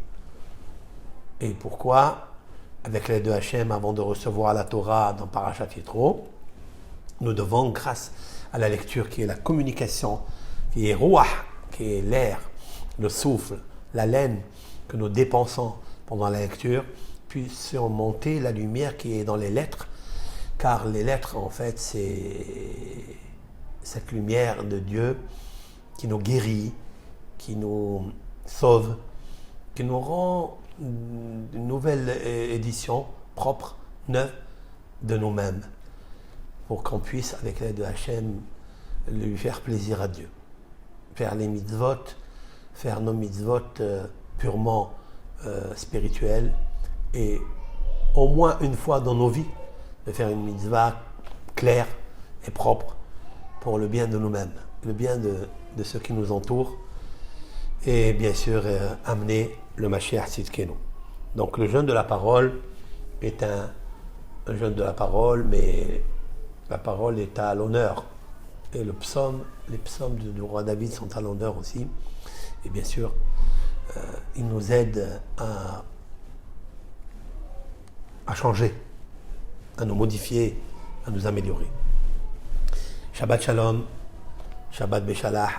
Et pourquoi? avec l'aide de Hachem, avant de recevoir la Torah dans Parashat Yitro, nous devons, grâce à la lecture qui est la communication, qui est Ruach, qui est l'air, le souffle, la laine que nous dépensons pendant la lecture, puissions monter la lumière qui est dans les lettres, car les lettres, en fait, c'est cette lumière de Dieu qui nous guérit, qui nous sauve, qui nous rend une nouvelle édition propre, neuve de nous-mêmes, pour qu'on puisse, avec l'aide de Hachem, lui faire plaisir à Dieu. Faire les mitzvot, faire nos mitzvot purement spirituels, et au moins une fois dans nos vies, de faire une mitzvah claire et propre pour le bien de nous-mêmes, le bien de ceux qui nous entourent, et bien sûr amener le Mashiach Tzidkenu. Donc le jeûne de la parole est un jeûne de la parole, mais la parole est à l'honneur. Et les psaumes du roi David sont à l'honneur aussi. Et bien sûr, ils nous aident à changer, à nous modifier, à nous améliorer. Shabbat Shalom, Shabbat Beshalach.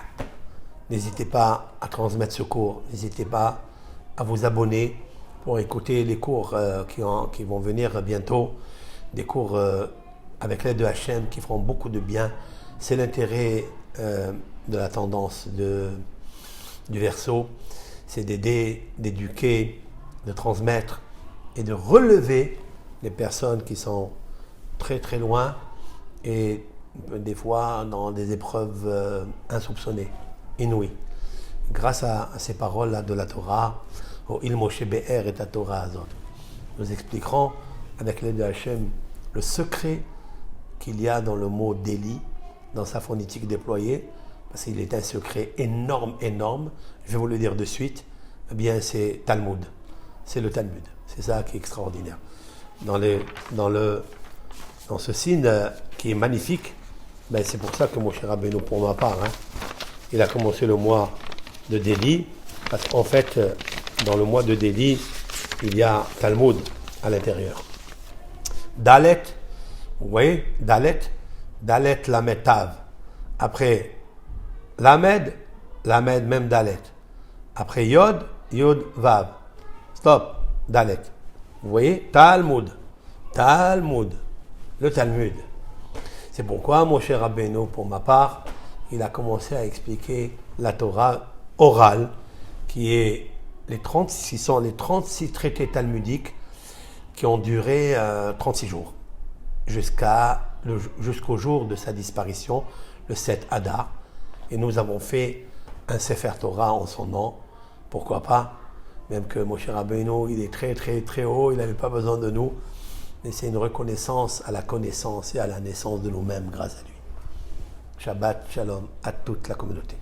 N'hésitez pas à transmettre ce cours, n'hésitez pas à vous abonner pour écouter les cours qui vont venir bientôt, des cours avec l'aide de Hachem qui feront beaucoup de bien. C'est l'intérêt de la tendance du Verseau, c'est d'aider, d'éduquer, de transmettre et de relever les personnes qui sont très très loin et des fois dans des épreuves insoupçonnées, inouïes. Grâce à ces paroles-là de la Torah, au Il Moshe Be'er et à Torah Azot, nous expliquerons avec l'aide de Hachem le secret qu'il y a dans le mot délit, dans sa phonétique déployée, parce qu'il est un secret énorme, énorme. Je vais vous le dire de suite. Eh bien, c'est Talmud. C'est le Talmud. C'est ça qui est extraordinaire. Dans ce signe qui est magnifique, ben c'est pour ça que mon cher Rabbeinu, pour ma part, il a commencé le mois de Déli, parce qu'en fait, dans le mois de Déli, il y a Talmud à l'intérieur. Dalet, vous voyez, Dalet Lamed Tav. Après Lamed même Dalet. Après Yod Vav. Stop, Dalet. Vous voyez, Talmud, le Talmud. C'est pourquoi mon cher Rabbeinu, pour ma part, il a commencé à expliquer la Torah orale, qui sont les 36 traités talmudiques qui ont duré 36 jours, jusqu'au jour de sa disparition, le 7 Adar. Et nous avons fait un Sefer Torah en son nom. Pourquoi pas? Même que Moshe Rabbeinu, il est très très très haut, il n'avait pas besoin de nous. Mais c'est une reconnaissance à la connaissance et à la naissance de nous-mêmes grâce à lui. Shabbat Shalom à toute la communauté.